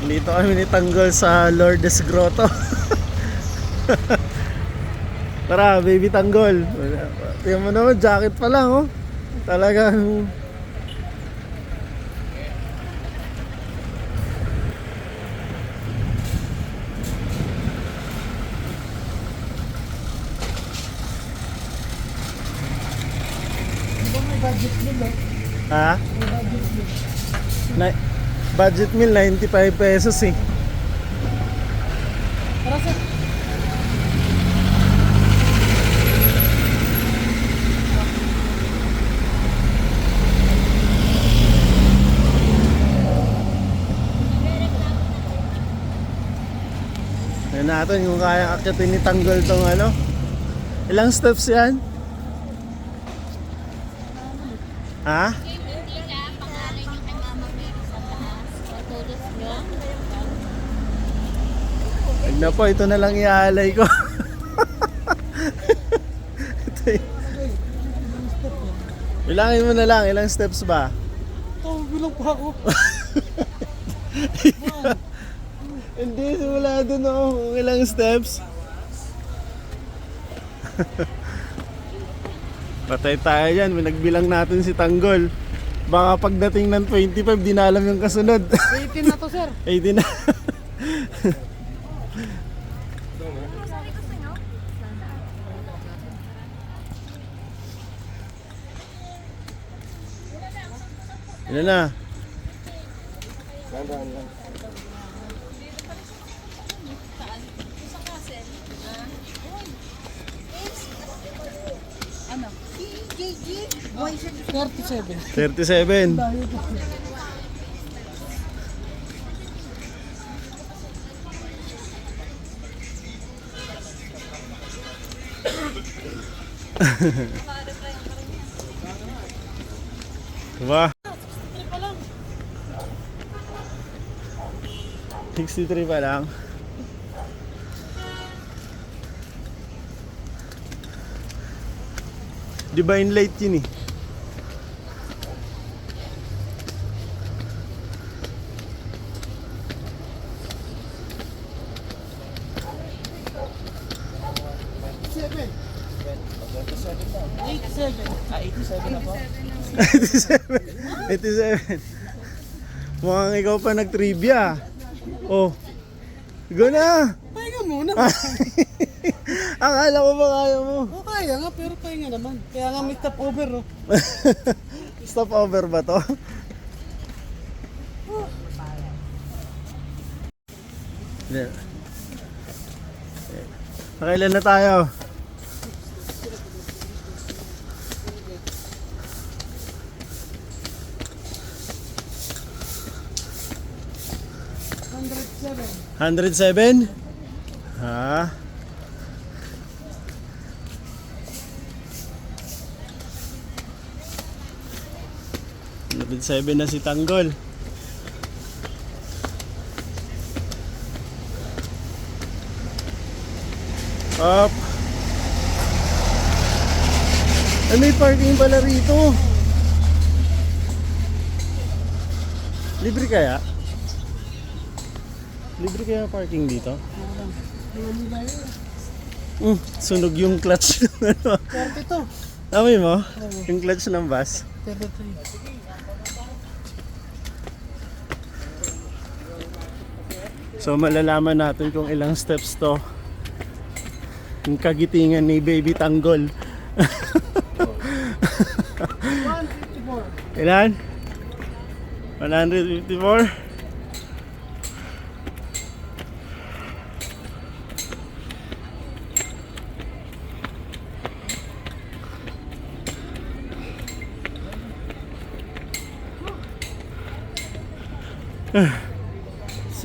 Dito kami ni Tanggol sa Lourdes Grotto. Tara, baby Tanggol. Tingnan mo naman, jacket pa lang oh. Talagang Budget meal, no? ha? Budget meal. Budget meal 95 pesos eh. Tara, sir. Tignan natin kung kaya akitin ni Tanggol tong ano. Ilang steps yan? Ha? Wag na po, ito na lang iaalay ko. Ito Bilangin mo na lang, ilang steps ba? Bilang pa ako. Hindi, simula doon oh, kung ilang steps. Patay tayo yan, nagbilang natin si Tanggol. Baka pagdating ng 25, di na alam yung kasunod. 18 na to, sir. 18 na. Ilan na? Ano? 37. 37. Diba? 63 pa lang. Divine Light yun eh. Seven. 87. 87 na po. 87. 87. Mukhang ikaw pa nag-trivia. Oh. Go na. Pahinga muna. Akala ko ba kaya mo? O kaya nga, pero pahinga naman. Kaya nga may stop over, oh. Stop over ba to? Nakailan na tayo? $107. 107? Ha? $107 na si Tanggol. Up. Ay, may parking pala rito. Libre kaya? Libre kaya parking dito? Sunog yung clutch ng ano. 32. Amoy mo? Yung clutch ng bus. 33. So malalaman natin kung ilang steps to. Yung kagitingan ni Baby Tanggol. 154. Ilan? 154?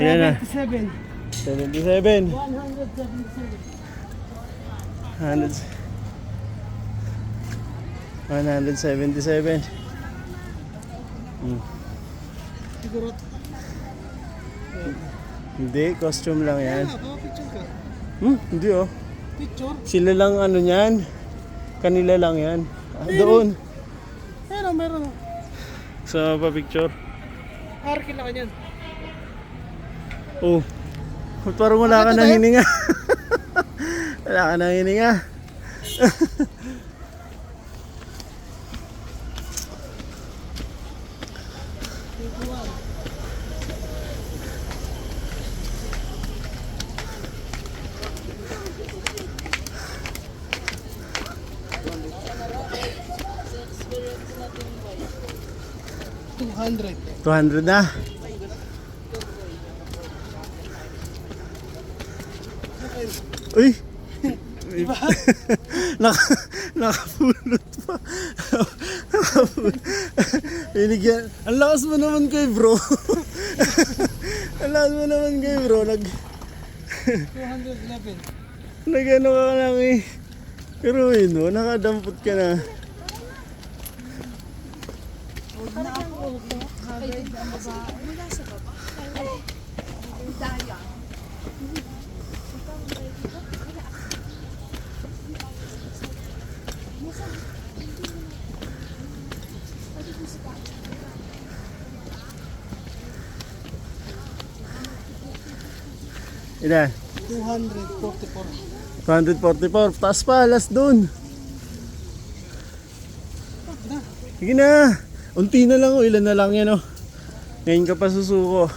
Yan na. 77. 77. 177. 177. Siguro. Hindi, costume lang yan. Picture ka. Hindi oh. Picture? Sila lang ano yan. Kanila lang yan. Doon. Meron. Sa pa picture. Harkin lang yan. Oh, parang wala ka Bakit nang tayo? hininga. Wala ka nang hininga. $200. 200 na. Uy! Diba? Nakapulot pa. Binigyan. Ang lakas mo naman kay bro. Ang lakas mo naman kay bro. 211. Nag-ano ka lang eh. Pero yun mo, nakadampot ka na. Ilan? 244. 244. Taas pa, last dun. Na. Sige na. Unti na lang o, ilan na lang yan o. Ngayon ka pa susuko.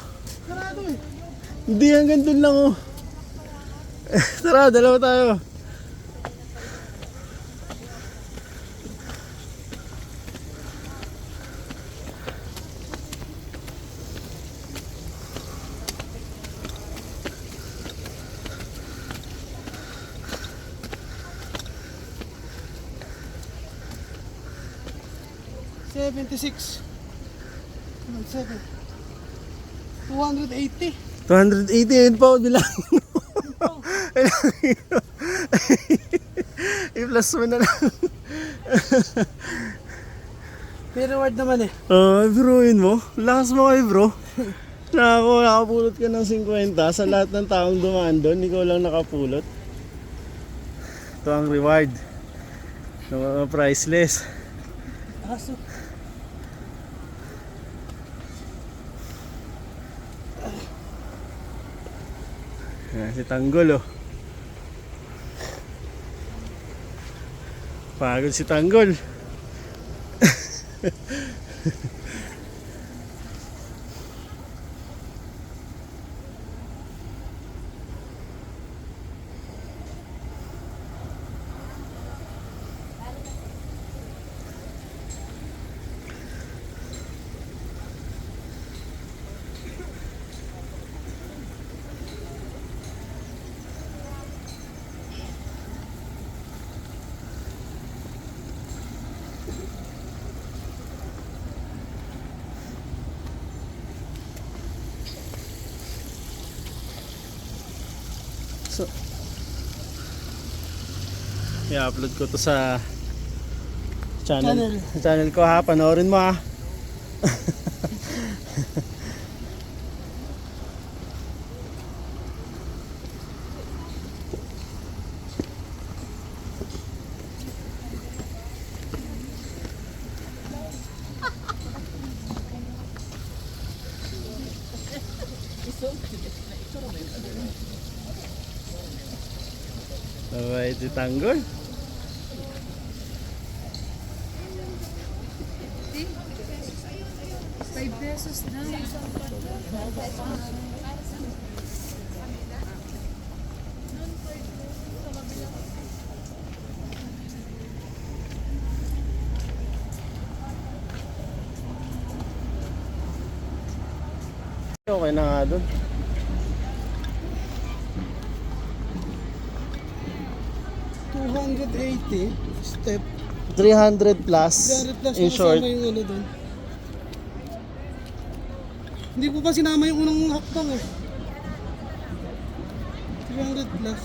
Sarado eh. Hindi, hanggang dun lang o. Tara, dalawa tayo. $76. 280. 280, yun pa o, bilang. I-plus mo na lang. May reward naman eh. Bro, yun mo. Lakas mo kayo bro. Nakapulot ka ng 50 sa lahat ng taong dumaan doon. Ikaw lang nakapulot. Ito ang reward. Ng mga priceless. Aso. Si Tanggol oh. Pagod si Tanggol. So, i-upload ko to sa channel ko ha, panoorin mo ha. Alright, si Tanggol. $5 na. Okay na nga doon. $280 step. 300 plus, 300 plus in short. kasama yung ano doon. Hindi ko pa sinama yung unang hakbang eh. 300 plus.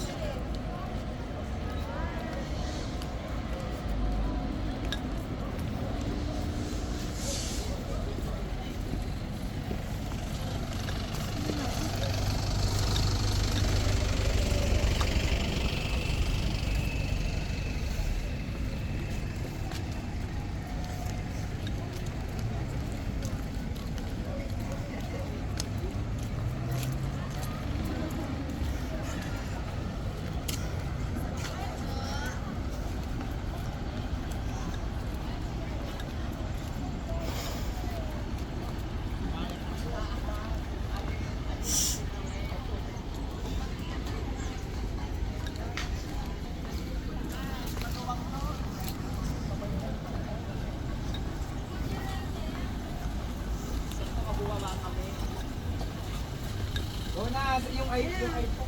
O na, yung ay po.